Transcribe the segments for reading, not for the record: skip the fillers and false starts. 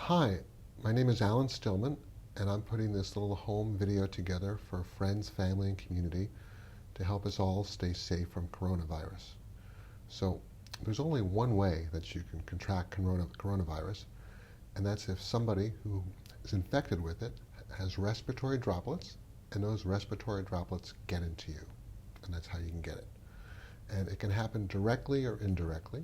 Hi, my name is Alan Stillman, and I'm putting this little home video together for friends, family, and community to help us all stay safe from coronavirus. So there's only one way that you can contract coronavirus, and that's if somebody who is infected with it has respiratory droplets, and those respiratory droplets get into you, and that's how you can get it. And it can happen directly or indirectly.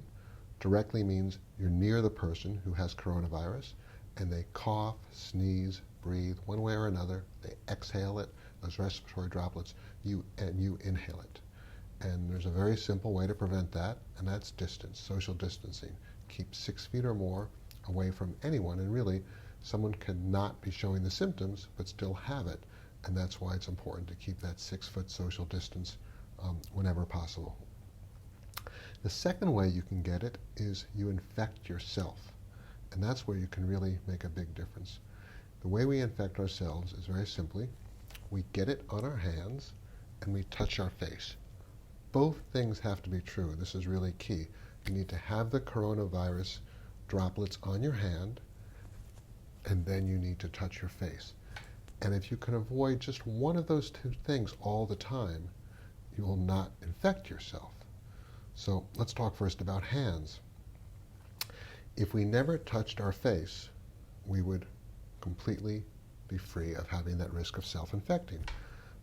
Directly means you're near the person who has coronavirus, and they cough, sneeze, breathe, one way or another. They exhale it, those respiratory droplets, you inhale it. And there's a very simple way to prevent that, and that's distance, social distancing. Keep 6 feet or more away from anyone, and really, someone could not be showing the symptoms, but still have it. And that's why it's important to keep that 6-foot social distance whenever possible. The second way you can get it is you infect yourself. And that's where you can really make a big difference. The way we infect ourselves is very simply, we get it on our hands and we touch our face. Both things have to be true. This is really key. You need to have the coronavirus droplets on your hand, and then you need to touch your face. And if you can avoid just one of those two things all the time, you will not infect yourself. So let's talk first about hands. If we never touched our face, we would completely be free of having that risk of self-infecting.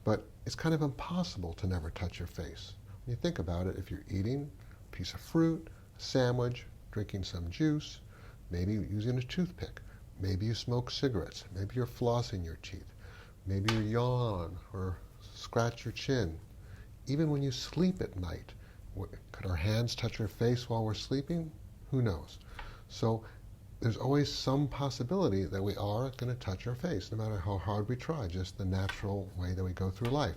But it's kind of impossible to never touch your face. When you think about it, if you're eating a piece of fruit, a sandwich, drinking some juice, maybe using a toothpick, maybe you smoke cigarettes, maybe you're flossing your teeth, maybe you yawn or scratch your chin. Even when you sleep at night, could our hands touch our face while we're sleeping? Who knows? So there's always some possibility that we are going to touch our face, no matter how hard we try, just the natural way that we go through life.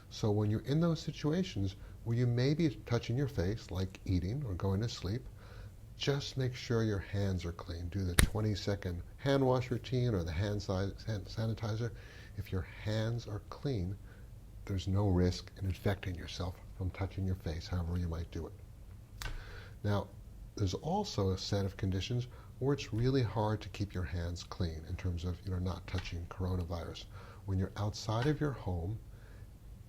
So when you're in those situations where you may be touching your face, like eating or going to sleep, just make sure your hands are clean. Do the 20-second hand wash routine or the hand sanitizer. If your hands are clean, there's no risk in infecting yourself from touching your face, however you might do it. Now, there's also a set of conditions where it's really hard to keep your hands clean in terms of not touching coronavirus. When you're outside of your home,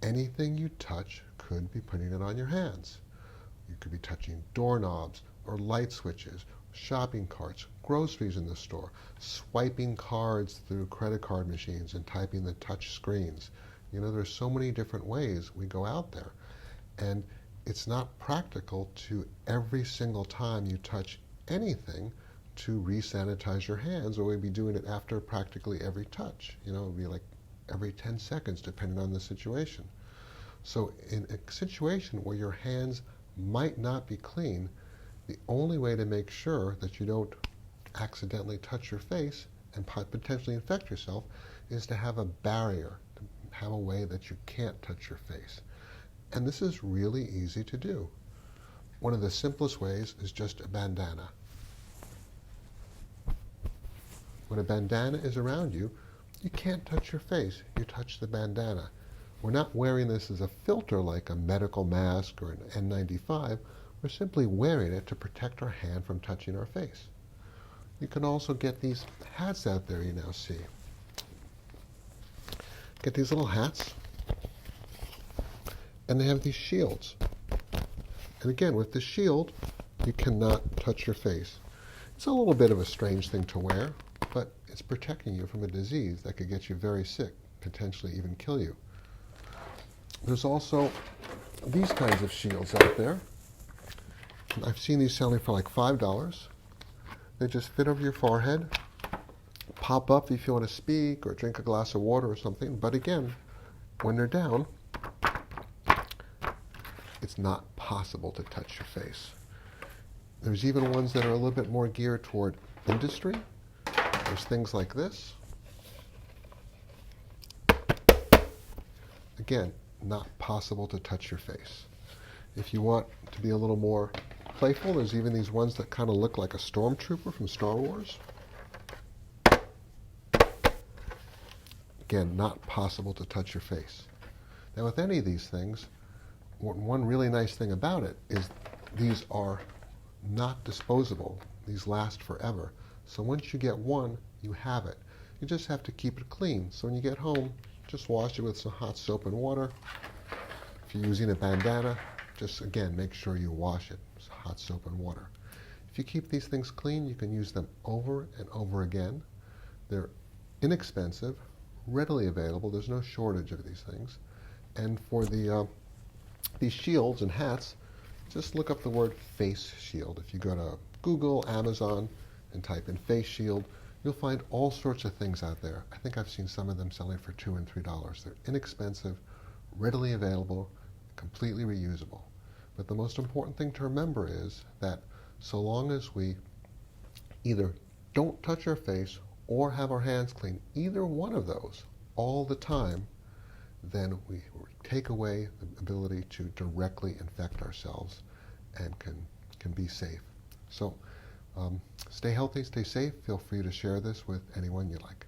anything you touch could be putting it on your hands. You could be touching doorknobs or light switches, shopping carts, groceries in the store, swiping cards through credit card machines and typing the touch screens. There's so many different ways we go out there. And it's not practical to every single time you touch anything to re-sanitize your hands, or we'd be doing it after practically every touch. It would be like every 10 seconds, depending on the situation. So in a situation where your hands might not be clean, the only way to make sure that you don't accidentally touch your face and potentially infect yourself is to have a barrier, to have a way that you can't touch your face. And this is really easy to do. One of the simplest ways is just a bandana. When a bandana is around you, you can't touch your face. You touch the bandana. We're not wearing this as a filter like a medical mask or an N95. We're simply wearing it to protect our hand from touching our face. You can also get these hats out there you now see. Get these little hats, and they have these shields. And again, with the shield, you cannot touch your face. It's a little bit of a strange thing to wear, but it's protecting you from a disease that could get you very sick, potentially even kill you. There's also these kinds of shields out there. I've seen these selling for like $5. They just fit over your forehead, pop up if you want to speak or drink a glass of water or something. But again, when they're down, it's not possible to touch your face. There's even ones that are a little bit more geared toward industry. There's things like this. Again, not possible to touch your face. If you want to be a little more playful, there's even these ones that kind of look like a stormtrooper from Star Wars. Again, not possible to touch your face. Now with any of these things, one really nice thing about it is these are not disposable. These last forever. So once you get one, you have it. You just have to keep it clean. So when you get home, just wash it with some hot soap and water. If you're using a bandana, just again, make sure you wash it with hot soap and water. If you keep these things clean, you can use them over and over again. They're inexpensive, readily available. There's no shortage of these things. And for these shields and hats, just look up the word face shield. If you go to Google, Amazon, and type in face shield, you'll find all sorts of things out there. I think I've seen some of them selling for $2 and $3. They're inexpensive, readily available, completely reusable. But the most important thing to remember is that so long as we either don't touch our face or have our hands clean, either one of those all the time, then we take away the ability to directly infect ourselves and can be safe. So stay healthy, stay safe. Feel free to share this with anyone you like.